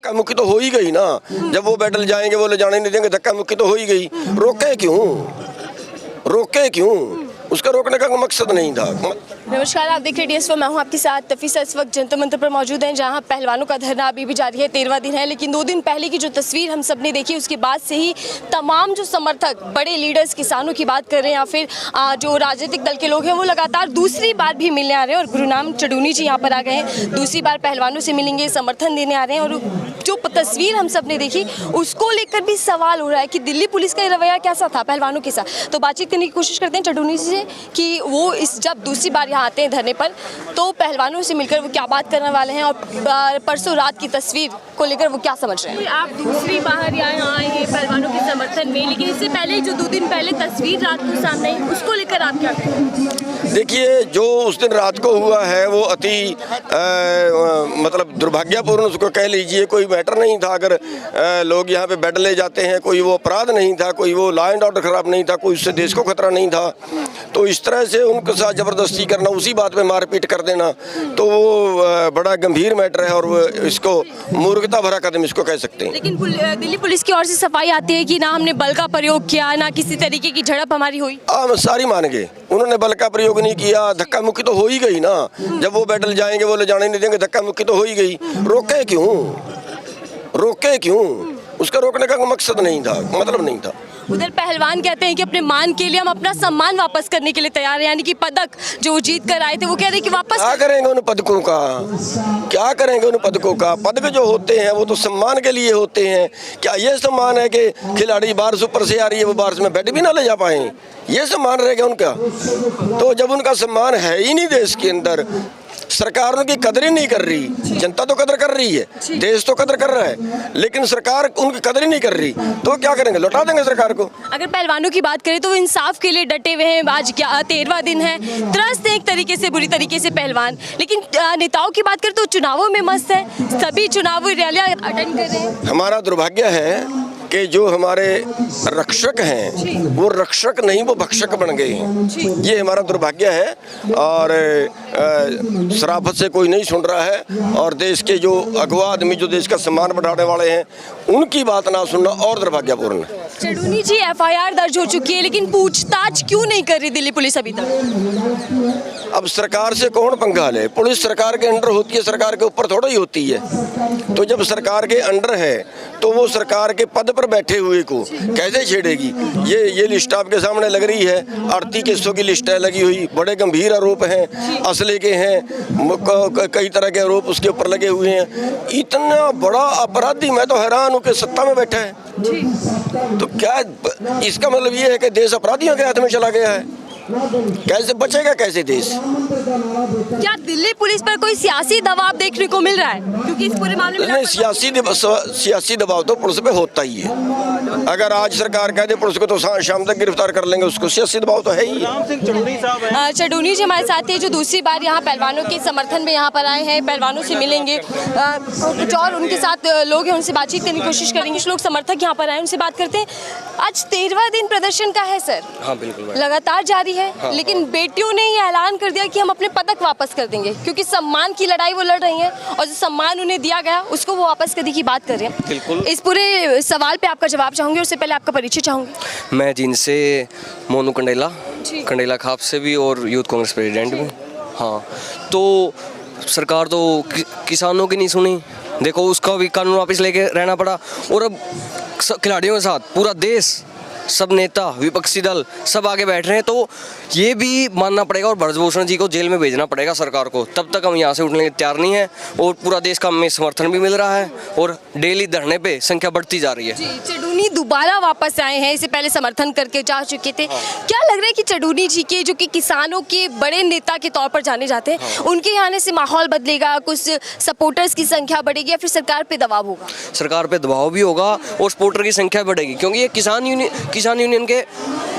धक्का मुक्की तो हो ही गई ना। जब वो बैटल जाएंगे वो ले जाने नहीं देंगे, धक्का मुक्की तो हो ही गई। रोके क्यों? उसका रोकने का मकसद नहीं था। नमस्कार, आप देख रहे हैं DS4, मैं हूं आपके साथ तफीसा। इस वक्त जंतर मंतर पर मौजूद हैं, जहां पहलवानों का धरना अभी भी जारी है। 13वां दिन है, लेकिन 2 दिन पहले की जो तस्वीर हम सब ने देखी, उसके बाद से ही तमाम जो समर्थक, बड़े लीडर्स, किसानों की बात कर रहे हैं या फिर जो राजनीतिक दल के लोग हैं, वो लगातार दूसरी बार भी मिलने आ रहे हैं। और गुरुनाम चडूनी जी यहाँ पर आ गए हैं, दूसरी बार पहलवानों से मिलेंगे, समर्थन देने आ रहे हैं। और जो तस्वीर हम सब ने देखी, उसको लेकर भी सवाल हो रहा है कि दिल्ली पुलिस का रवैया कैसा था पहलवानों के साथ। तो बातचीत करने की कोशिश करते हैं चडूनी जी से कि वो जब दूसरी बार यहाँ आते हैं धरने पर, तो पहलवानों से मिलकर वो क्या बात करने वाले हैं और परसों रात की तस्वीर को लेकर वो क्या समझ रहे हैं। आप दूसरी बार यहाँ आए हैं पहलवानों के समर्थन में, लेकिन इससे पहले जो 2 दिन पहले तस्वीर रात को सामने आई, उसको लेकर आप क्या कहें? देखिए, जो उस दिन रात को हुआ है वो अति मतलब दुर्भाग्यपूर्ण उसको कह लीजिए। कोई मैटर नहीं था। अगर लोग यहाँ पे बेड ले जाते हैं, कोई वो अपराध नहीं था, कोई वो लॉ एंड ऑर्डर खराब नहीं था, कोई उससे देश को खतरा नहीं था। तो इस तरह से उनके साथ ज़बरदस्ती करना, उसी बात पे मारपीट कर देना, तो वो बड़ा गंभीर मैटर है और वो इसको मूर्खता भरा कदम इसको कह सकते हैं। लेकिन दिल्ली पुलिस की ओर से सफाई आती है कि ना हमने बल का प्रयोग किया, ना किसी तरीके की झड़प हमारी हुई। सारी मान गए, उन्होंने बल का प्रयोग नहीं किया। धक्का मुक्की तो हो ही गई ना। जब वो बैटल जाएंगे वो ले जाने नहीं देंगे, धक्का मुक्की तो हो ही गई। रोके क्यों? उसका रोकने का मकसद नहीं था, मतलब नहीं था। उधर पहलवान कहते हैं कि अपने मान के लिए हम अपना सम्मान वापस करने के लिए तैयार हैं, यानी कि पदक जो जीत कर आए थे वो कह रहे हैं कि वापस क्या करेंगे उन पदकों का? क्या करेंगे उन पदकों का? पदक जो होते हैं वो तो सम्मान के लिए होते हैं। क्या ये सम्मान है कि खिलाड़ी बारिश ऊपर से आ रही है, वो बारिश में बैट भी ना ले जा पाए? ये सम्मान रहेगा उनका? तो जब उनका सम्मान है ही नहीं देश के अंदर, सरकार उनकी कदर ही नहीं कर रही। जनता तो कदर कर रही है, देश तो कदर कर रहा है, लेकिन सरकार उनकी कदर ही नहीं कर रही। तो क्या करेंगे? लौटा देंगे सरकार को। अगर पहलवानों की बात करें तो वो इंसाफ के लिए डटे हुए हैं। आज 13वां दिन है, त्रस्त हैं एक तरीके से, बुरी तरीके से पहलवान। लेकिन नेताओं की बात करें तो चुनावों में मस्त है, सभी चुनावी रैलियां अटेंड कर रहे हैं। हमारा दुर्भाग्य है कि जो हमारे रक्षक हैं वो रक्षक नहीं, वो भक्षक बन गए हैं। ये हमारा दुर्भाग्य है और शराफत से कोई नहीं सुन रहा है। और देश के जो अगवा आदमी, जो देश का सम्मान बढ़ाने वाले हैं, उनकी बात ना सुनना और दुर्भाग्यपूर्ण है। चडूनी जी, FIR दर्ज हो चुकी है, लेकिन पूछताछ क्यों नहीं कर रही दिल्ली पुलिस अभी तक? अब सरकार से कौन पंगा ले? पुलिस सरकार के अंडर होती है, सरकार के ऊपर थोड़ा ही होती है। तो जब सरकार के अंडर है तो वो सरकार के पद पर बैठे हुए को कैसे छेड़ेगी? ये लिस्ट आपके सामने लग रही है, 38 केसों की लिस्ट है लगी हुई। बड़े गंभीर आरोप हैं, असले के हैं, कई तरह के आरोप उसके ऊपर लगे हुए हैं। इतना बड़ा अपराधी, मैं तो हैरान हूँ कि सत्ता में बैठा है। तो क्या इसका मतलब ये है कि देश अपराधियों के हाथ में चला गया है? कैसे बचेगा, कैसे देश? क्या दिल्ली पुलिस पर कोई सियासी दबाव देखने को मिल रहा है? क्योंकि इस पूरे मामले में नहीं, सियासी दबाव तो पुलिस पे होता ही है। अगर आज सरकार कह दे पुलिस को तो शाम तक गिरफ्तार कर लेंगे, उसको सियासी दबाव तो है ही। चडूनी जी हमारे साथ है, जो दूसरी बार यहाँ पहलवानों के समर्थन में यहाँ पर आए हैं, पहलवानों से मिलेंगे। कुछ और उनके साथ लोग हैं, उनसे बातचीत करने की कोशिश करेंगे। कुछ लोग समर्थक यहाँ पर आए, उनसे बात करते हैं। आज 13वां दिन प्रदर्शन का है सर। हाँ बिल्कुल, लगातार जारी है। हाँ। लेकिन बेटियों ने ये ऐलान कर दिया कि हम अपने पदक वापस कर देंगे, क्योंकि सम्मान की लड़ाई वो लड़ रही हैं और जो सम्मान उन्हें दिया गया उसको वो वापस करने की बात कर रहे हैं। बिल्कुल। इस पूरे सवाल पे आपका जवाब चाहूंगी, उससे पहले आपका परिचय चाहूंगी। मैं जिनसे मोनू कंडेला खाप से भी और यूथ कांग्रेस प्रेसिडेंट भी। हाँ, तो सरकार तो किसानों की नहीं सुनी। देखो, उसका भी कानून वापस लेके रहना पड़ा। और अब खिलाड़ियों के साथ पूरा देश, सब नेता, विपक्षी दल सब आगे बैठ रहे हैं। तो ये भी मानना पड़ेगा और ब्रजभूषण जी को जेल में भेजना पड़ेगा सरकार को। तब तक हम यहाँ से उठने के तैयार नहीं है। और पूरा देश का हमें समर्थन भी मिल रहा है और डेली धरने पे संख्या बढ़ती जा रही है। चडूनी दोबारा वापस आए हैं, इससे पहले समर्थन करके जा चुके थे। क्या लग रहा है कि चडूनी जी के, जो कि किसानों के बड़े नेता के तौर पर जाने जाते हैं, उनके आने से माहौल बदलेगा, कुछ सपोर्टर्स की संख्या बढ़ेगी या फिर सरकार पे दबाव होगा? सरकार पे दबाव भी होगा और सपोर्टर की संख्या बढ़ेगी, क्योंकि ये किसान यूनियन के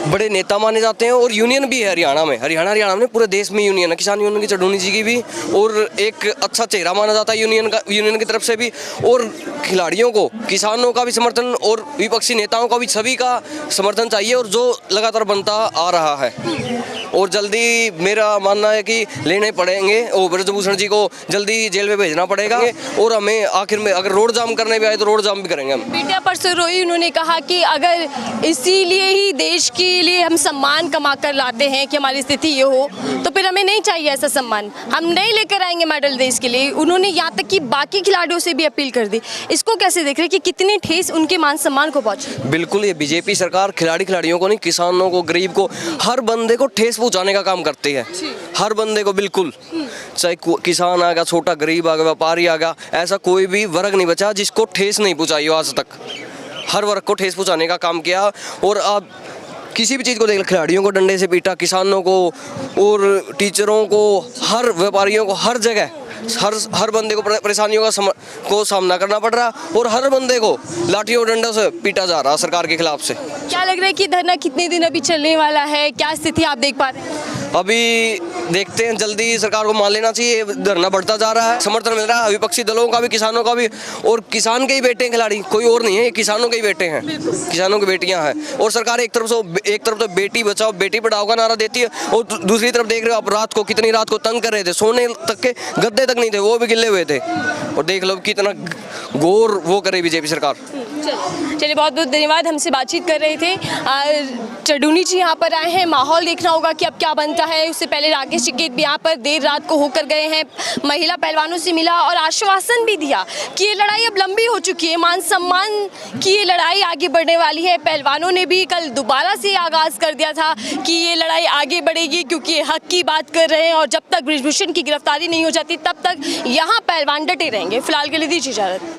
बड़े नेता माने जाते हैं। और यूनियन भी है हरियाणा में पूरे देश में यूनियन है किसान यूनियन की, चडूनी जी की भी। और एक अच्छा चेहरा माना जाता है यूनियन की तरफ से भी। और खिलाड़ियों को, किसानों का भी समर्थन और विपक्षी नेताओं का भी, सभी का समर्थन चाहिए, और जो लगातार बनता आ रहा है। और जल्दी मेरा मानना है कि लेने पड़ेंगे और ब्रजभूषण जी को जल्दी जेल में भेजना पड़ेगा और हमें आखिर में अगर रोड जाम करने भी आए तो रोड जाम भी करेंगे हम। बेटा परसों रोई, उन्होंने कहा कि अगर इसीलिए ही देश के लिए हम सम्मान कमा कर लाते हैं कि हमारी स्थिति ये हो, तो फिर हमें नहीं चाहिए ऐसा सम्मान, हम नहीं लेकर आएंगे मेडल देश के लिए। उन्होंने यहाँ तक कि बाकी खिलाड़ियों से भी अपील कर दी। इसको कैसे देख रहे हैं कि कितनी ठेस उनके मान सम्मान को पहुंची? बिल्कुल, ये बीजेपी सरकार खिलाड़ियों को नहीं, किसानों को, गरीब को, हर बंदे को ठेस पहुंचाने का काम करती है। हर बंदे को, बिल्कुल, चाहे किसान आ गया, छोटा गरीब आ गया, व्यापारी आ गया, ऐसा कोई भी वर्ग नहीं बचा जिसको ठेस नहीं पहुंचाई हो आज तक। हर वर्ग को ठेस पहुंचाने का काम किया। और अब किसी भी चीज़ को देख लो, खिलाड़ियों को डंडे से पीटा, किसानों को और टीचरों को, हर व्यापारियों को, हर जगह हर बंदे को परेशानियों का सामना करना पड़ रहा और हर बंदे को लाठियों और डंडों से पीटा जा रहा सरकार के खिलाफ से। क्या लग रहा है कि धरना कितने दिन अभी चलने वाला है? क्या स्थिति आप देख पा रहे हैं? अभी देखते हैं, जल्दी सरकार को मान लेना चाहिए। धरना बढ़ता जा रहा है, समर्थन मिल रहा है विपक्षी दलों का भी, किसानों का भी। और किसान के ही बेटे हैं खिलाड़ी, कोई और नहीं है, ये किसानों के ही बेटे हैं, किसानों की बेटियां हैं। और सरकार एक तरफ तो बेटी बचाओ बेटी पढ़ाओ का नारा देती है और दूसरी तरफ देख रहे हो आप रात को कितनी रात को तंग कर रहे थे, सोने तक के गद्दे तक नहीं थे, वो भी गिल्ले हुए थे। और देख लो कितना गौर वो करे बीजेपी सरकार। चलिए, बहुत बहुत धन्यवाद। हमसे बातचीत कर रहे थे चडूनी जी, यहाँ पर आए हैं। माहौल देखना होगा कि अब क्या बनता है। उससे पहले राकेश टिकैत भी यहाँ पर देर रात को होकर गए हैं, महिला पहलवानों से मिला और आश्वासन भी दिया कि ये लड़ाई अब लंबी हो चुकी है, मान सम्मान की ये लड़ाई आगे बढ़ने वाली है। पहलवानों ने भी कल दोबारा से आगाज़ कर दिया था कि ये लड़ाई आगे बढ़ेगी, क्योंकि ये हक की बात कर रहे हैं और जब तक ब्रिजभूषण की गिरफ्तारी नहीं हो जाती तब तक यहाँ पहलवान डटे रहेंगे। फिलहाल के लिए दीजिए इजाज़त।